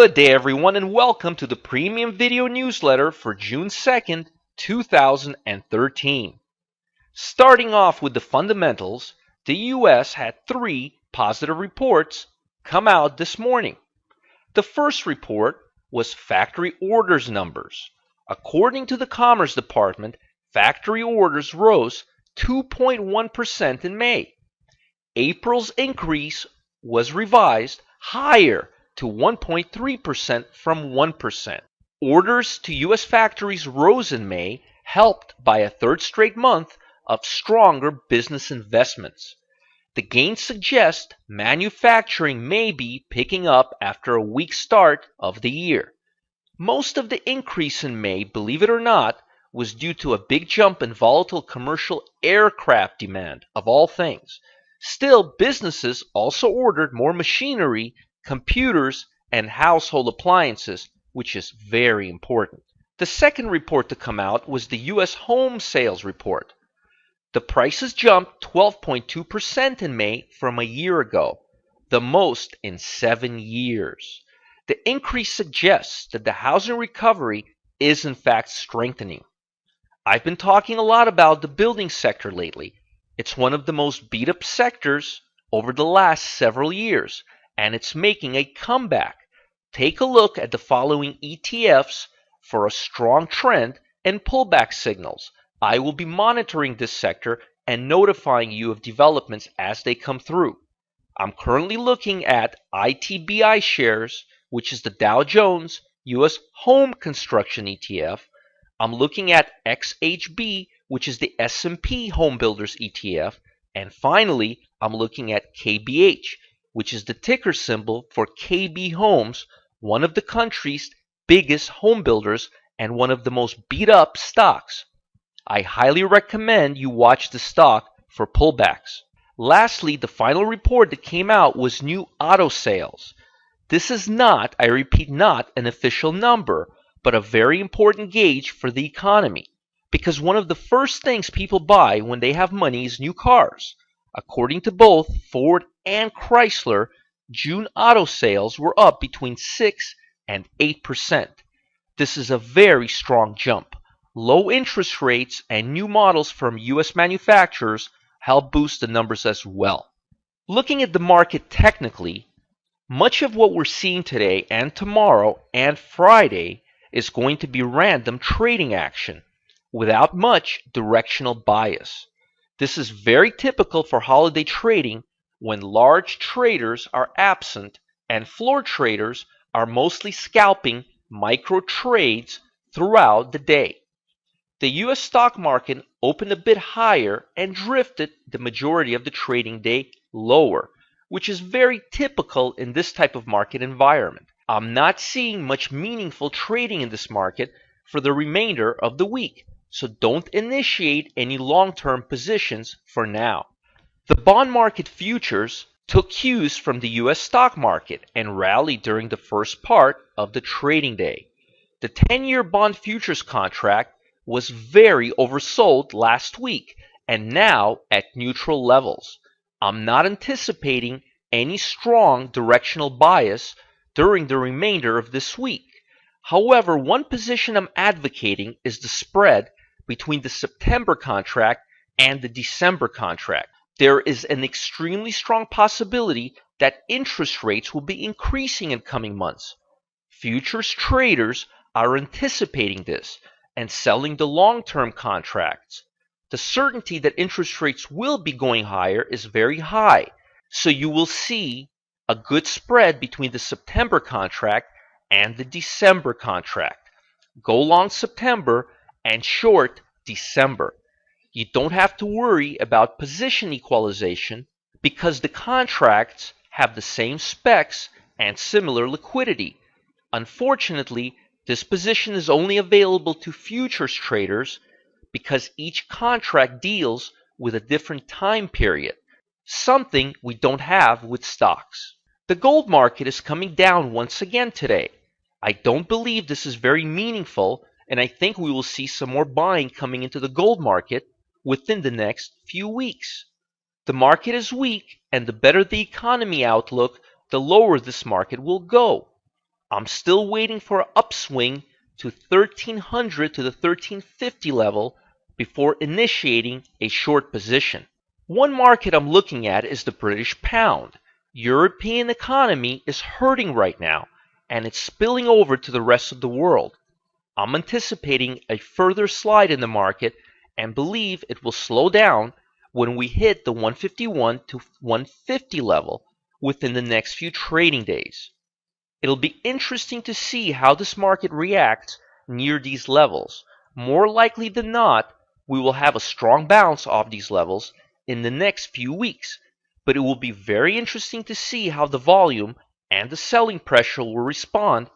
Good day everyone and welcome to the premium video newsletter for June 2nd, 2013. Starting off with the fundamentals, the US had 3 positive reports come out this morning. The first report was factory orders numbers. According to the Commerce Department, factory orders rose 2.1% in May. April's increase was revised higher to 1.3% from 1%. Orders to U.S. factories rose in May, helped by a third straight month of stronger business investments. The gains suggest manufacturing may be picking up after a weak start of the year. Most of the increase in May, believe it or not, was due to a big jump in volatile commercial aircraft demand, of all things. Still, businesses also ordered more machinery, computers, and household appliances, which is very important. The second report to come out was the U.S. home sales report. The prices jumped 12.2% in May from a year ago, the most in 7 years. The increase suggests that the housing recovery is in fact strengthening. I've been talking a lot about the building sector lately. It's one of the most beat up sectors over the last several years, and it's making a comeback. Take a look at the following ETFs for a strong trend and pullback signals. I will be monitoring this sector and notifying you of developments as they come through. I'm currently looking at ITBI shares, which is the Dow Jones US Home Construction ETF. I'm looking at XHB, which is the S&P Home Builders ETF. And finally, I'm looking at KBH, which is the ticker symbol for KB Homes, one of the country's biggest home builders and one of the most beat up stocks. I highly recommend you watch the stock for pullbacks. Lastly, the final report that came out was new auto sales. This is not, I repeat, not an official number, but a very important gauge for the economy, because one of the first things people buy when they have money is new cars. According to both Ford and Chrysler, June auto sales were up between 6 and 8%. This is a very strong jump. Low interest rates and new models from U.S. manufacturers help boost the numbers as well. Looking at the market technically, much of what we're seeing today and tomorrow and Friday is going to be random trading action without much directional bias. This is very typical for holiday trading when large traders are absent and floor traders are mostly scalping micro trades throughout the day. The U.S. stock market opened a bit higher and drifted the majority of the trading day lower, which is very typical in this type of market environment. I'm not seeing much meaningful trading in this market for the remainder of the week, so don't initiate any long-term positions for now. The bond market futures took cues from the U.S. stock market and rallied during the first part of the trading day. The 10-year bond futures contract was very oversold last week and now at neutral levels. I'm not anticipating any strong directional bias during the remainder of this week. However, one position I'm advocating is the spread between the September contract and the December contract. There is an extremely strong possibility that interest rates will be increasing in coming months. Futures traders are anticipating this and selling the long-term contracts. The certainty that interest rates will be going higher is very high, so you will see a good spread between the September contract and the December contract. Go long September and short December. You don't have to worry about position equalization because the contracts have the same specs and similar liquidity. Unfortunately, this position is only available to futures traders because each contract deals with a different time period, something we don't have with stocks. The gold market is coming down once again today. I don't believe this is very meaningful, and I think we will see some more buying coming into the gold market within the next few weeks. The market is weak, and the better the economy outlook, the lower this market will go. I'm still waiting for an upswing to 1300 to the 1350 level before initiating a short position. One market I'm looking at is the British pound. European economy is hurting right now, and it's spilling over to the rest of the world. I'm anticipating a further slide in the market and believe it will slow down when we hit the 151 to 150 level within the next few trading days. It'll be interesting to see how this market reacts near these levels. More likely than not, we will have a strong bounce off these levels in the next few weeks, but it will be very interesting to see how the volume and the selling pressure will respond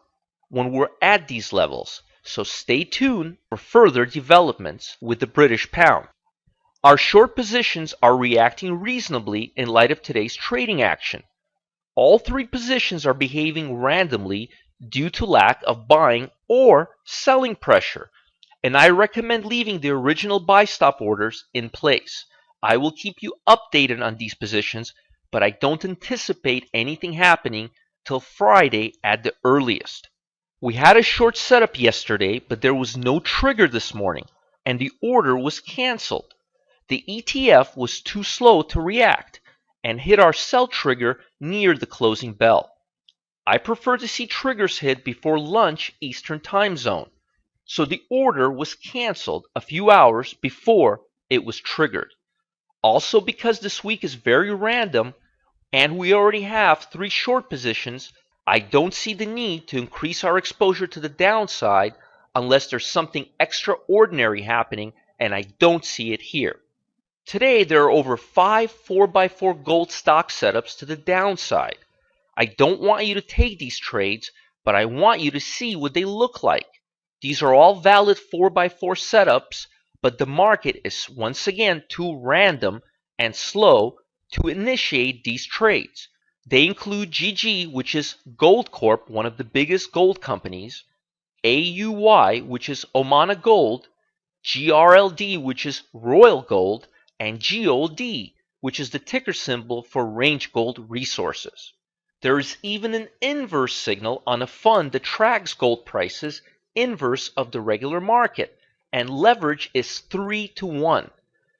when we're at these levels. So stay tuned for further developments with the British pound. Our short positions are reacting reasonably in light of today's trading action. All three positions are behaving randomly due to lack of buying or selling pressure, and I recommend leaving the original buy stop orders in place. I will keep you updated on these positions, but I don't anticipate anything happening till Friday at the earliest. We had a short setup yesterday, but there was no trigger this morning, and the order was canceled. The ETF was too slow to react and hit our sell trigger near the closing bell. I prefer to see triggers hit before lunch Eastern Time Zone, so the order was canceled a few hours before it was triggered. Also, because this week is very random and we already have 3 short positions, I don't see the need to increase our exposure to the downside unless there's something extraordinary happening, and I don't see it here. Today, there are over 5 4x4 gold stock setups to the downside. I don't want you to take these trades, but I want you to see what they look like. These are all valid 4x4 setups, but the market is once again too random and slow to initiate these trades. They include GG, which is Gold Corp, one of the biggest gold companies, AUY, which is Omana Gold, GRLD, which is Royal Gold, and GOLD, which is the ticker symbol for Range Gold Resources. There is even an inverse signal on a fund that tracks gold prices inverse of the regular market, and leverage is 3 to 1.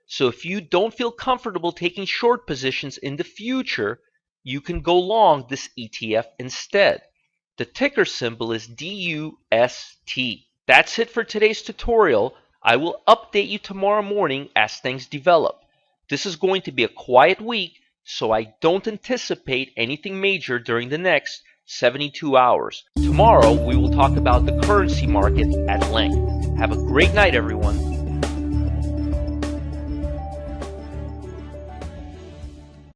So if you don't feel comfortable taking short positions in the future, you can go long this ETF instead. The ticker symbol is DUST. That's it for today's tutorial. I will update you tomorrow morning as things develop. This is going to be a quiet week, so I don't anticipate anything major during the next 72 hours. Tomorrow, we will talk about the currency market at length. Have a great night, everyone.